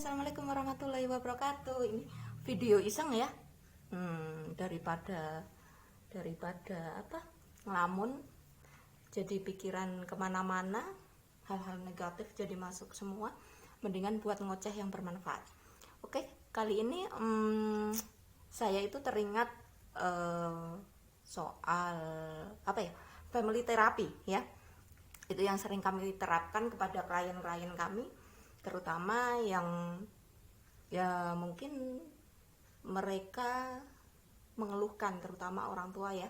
Assalamualaikum warahmatullahi wabarakatuh. Ini video iseng ya. Daripada apa ngelamun, jadi pikiran kemana-mana, hal-hal negatif jadi masuk semua. Mendingan buat ngoceh yang bermanfaat. Oke, kali ini saya itu teringat soal apa ya, family therapy ya. Itu yang sering kami terapkan kepada klien-klien kami, terutama yang ya mungkin mereka mengeluhkan, terutama orang tua ya,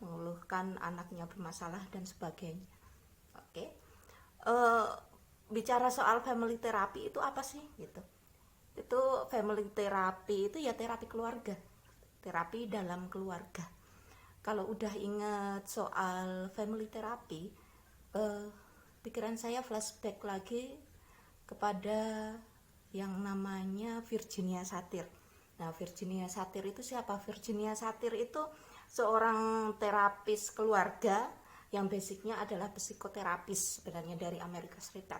mengeluhkan anaknya bermasalah dan sebagainya. Oke, bicara soal family therapy itu apa sih gitu? Itu family therapy itu ya terapi keluarga, terapi dalam keluarga. Kalau udah ingat soal family therapy, pikiran saya flashback lagi kepada yang namanya Virginia Satir. Nah, Virginia Satir itu siapa? Virginia Satir itu seorang terapis keluarga yang basicnya adalah psikoterapis sebenarnya dari Amerika Serikat.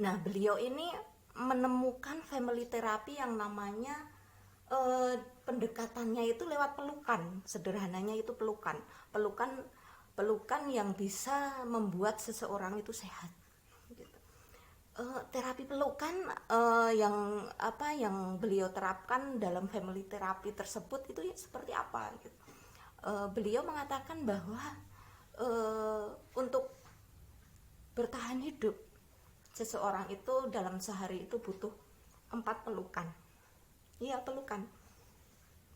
Nah, beliau ini menemukan family therapy yang namanya pendekatannya itu lewat pelukan. Sederhananya itu pelukan yang bisa membuat seseorang itu sehat. Terapi pelukan yang beliau terapkan dalam family therapy tersebut itu seperti apa gitu. Beliau mengatakan bahwa untuk bertahan hidup seseorang itu dalam sehari itu butuh 4 pelukan. Iya, pelukan.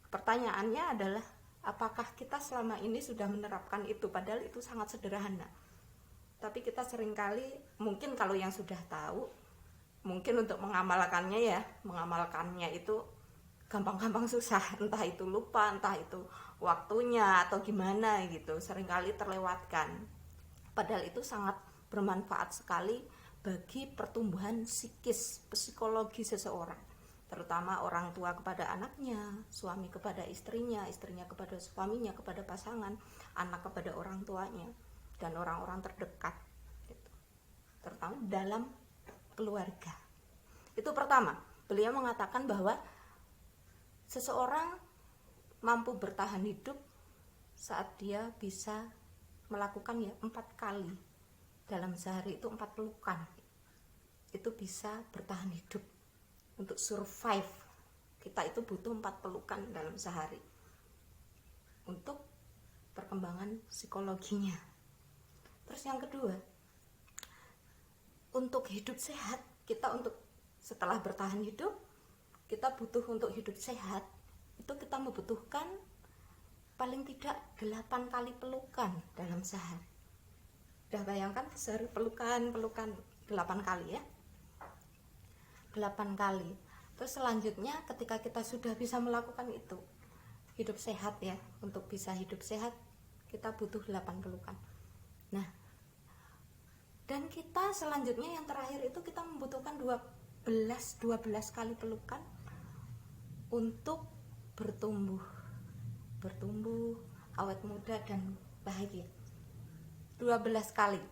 Pertanyaannya adalah apakah kita selama ini sudah menerapkan itu, padahal itu sangat sederhana. Tapi kita seringkali, mungkin kalau yang sudah tahu, mungkin untuk mengamalkannya itu gampang-gampang susah. Entah itu lupa, entah itu waktunya atau gimana gitu, seringkali terlewatkan. Padahal itu sangat bermanfaat sekali bagi pertumbuhan psikis, psikologi seseorang. Terutama orang tua kepada anaknya, suami kepada istrinya, istrinya kepada suaminya, kepada pasangan, anak kepada orang tuanya, dan orang-orang terdekat gitu. Terutama dalam keluarga. Itu pertama, beliau mengatakan bahwa seseorang mampu bertahan hidup saat dia bisa melakukan 4 kali dalam sehari, itu 4 pelukan. Itu bisa bertahan hidup. Untuk survive kita itu butuh 4 pelukan dalam sehari untuk perkembangan psikologinya. Terus yang kedua, untuk hidup sehat, kita untuk setelah bertahan hidup, kita butuh untuk hidup sehat, itu kita membutuhkan paling tidak 8 kali pelukan dalam sehari. Udah bayangkan sehari pelukan 8 kali ya. 8 kali. Terus selanjutnya ketika kita sudah bisa melakukan itu, hidup sehat ya, untuk bisa hidup sehat kita butuh 8 pelukan. Nah, dan kita selanjutnya yang terakhir itu kita membutuhkan 12 kali pelukan untuk bertumbuh awet muda dan bahagia. 12 kali.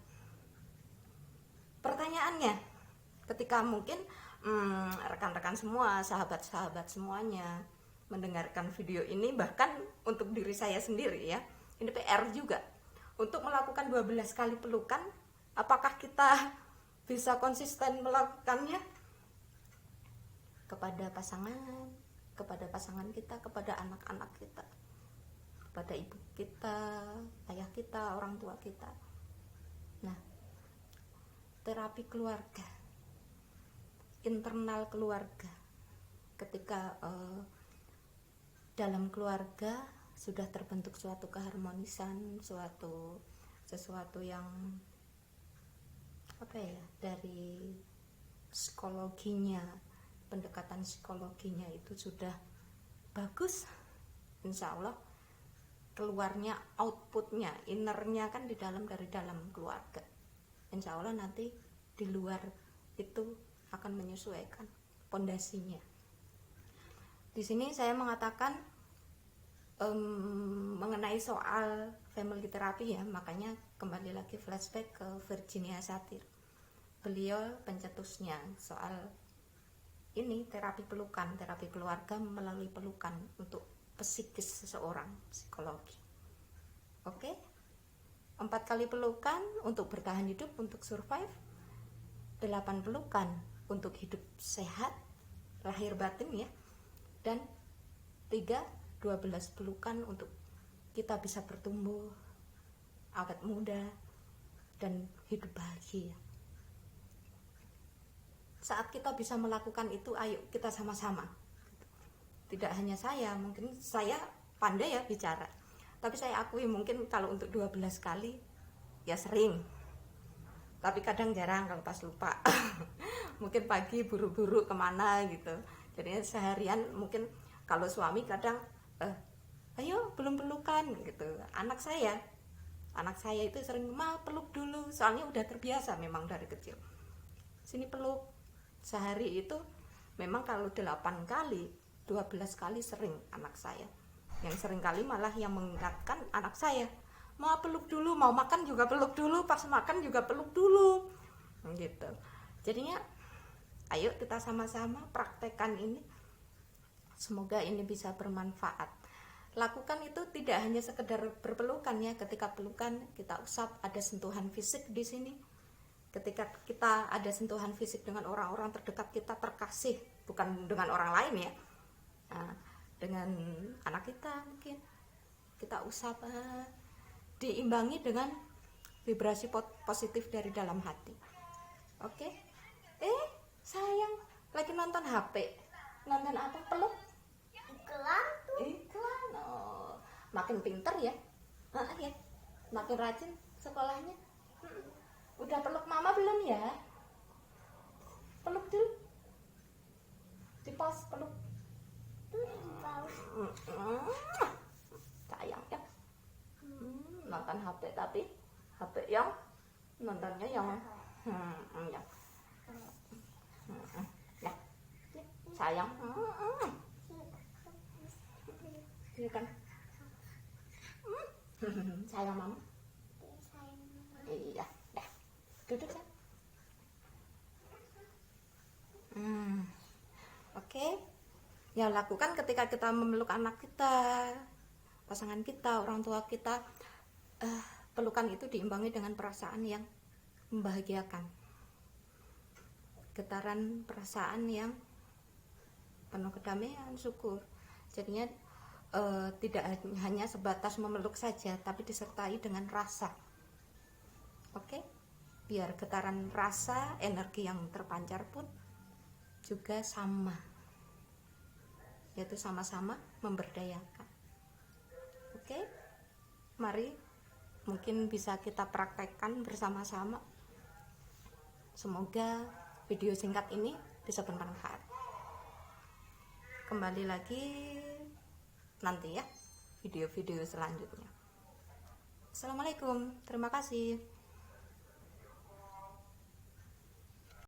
Pertanyaannya, ketika mungkin rekan-rekan semua, sahabat-sahabat semuanya mendengarkan video ini, bahkan untuk diri saya sendiri ya, ini PR juga untuk melakukan 12 kali pelukan. Apakah kita bisa konsisten melakukannya kepada pasangan kita, kepada anak-anak kita, kepada ibu kita, ayah kita, orang tua kita. Nah, terapi keluarga, internal keluarga, ketika dalam keluarga sudah terbentuk suatu keharmonisan, sesuatu yang dari psikologinya, pendekatan psikologinya itu sudah bagus, insya Allah keluarnya, outputnya, innernya kan dari dalam keluarga. Insya Allah nanti di luar itu akan menyesuaikan pondasinya. Di sini saya mengatakan mengenai soal family therapy ya, makanya kembali lagi flashback ke Virginia Satir. Beliau pencetusnya soal ini terapi pelukan, terapi keluarga melalui pelukan untuk psikis seseorang, psikologi. Oke, 4 kali pelukan untuk bertahan hidup, untuk survive. 8 pelukan untuk hidup sehat, lahir batin ya. Dan 12 pelukan untuk kita bisa bertumbuh awet muda dan hidup bahagia. Saat kita bisa melakukan itu, ayo kita sama-sama. Tidak hanya saya, mungkin saya pandai ya bicara, tapi saya akui mungkin kalau untuk 12 kali ya sering, tapi kadang jarang kalau pas lupa. Mungkin pagi buru-buru kemana gitu, jadinya seharian mungkin kalau suami kadang ayo belum pelukan gitu. Anak saya itu sering mau peluk dulu, soalnya udah terbiasa memang dari kecil. Sini peluk. Sehari itu memang kalau 8 kali 12 kali sering anak saya. Yang sering kali malah yang mengingatkan anak saya, mau peluk dulu, mau makan juga peluk dulu, pas makan juga peluk dulu gitu. Jadinya ayo kita sama-sama praktekkan ini, semoga ini bisa bermanfaat. Lakukan itu tidak hanya sekedar berpelukan ya, ketika pelukan kita usap, ada sentuhan fisik di sini. Ketika kita ada sentuhan fisik dengan orang-orang terdekat kita, terkasih, bukan dengan orang lain ya, nah, dengan anak kita mungkin kita usap, diimbangi dengan vibrasi positif dari dalam hati. Oke. Sayang lagi nonton HP. Nonton apa? Peluk? Iklan. Oh, makin pinter ya. Ya. Makin rajin sekolahnya. Udah peluk mama belum ya? Peluk dulu. Di pause peluk. Sayang ya. Nonton HP, tapi HP yang nontonnya yang ya. Ya. Sayang. Iya kan? Sayang mama. Iya. Duduk kan? Oke. Ya lakukan ketika kita memeluk anak kita, pasangan kita, orang tua kita. Pelukan itu diimbangi dengan perasaan yang membahagiakan, getaran perasaan yang penuh kedamaian, syukur. Jadinya tidak hanya sebatas memeluk saja, tapi disertai dengan rasa. Oke? Biar getaran rasa, energi yang terpancar pun juga sama, yaitu sama-sama memberdayakan. Oke? Mari, mungkin bisa kita praktekkan bersama-sama. Semoga video singkat ini bisa bermanfaat. Kembali lagi nanti ya, video-video selanjutnya. Assalamualaikum, terima kasih.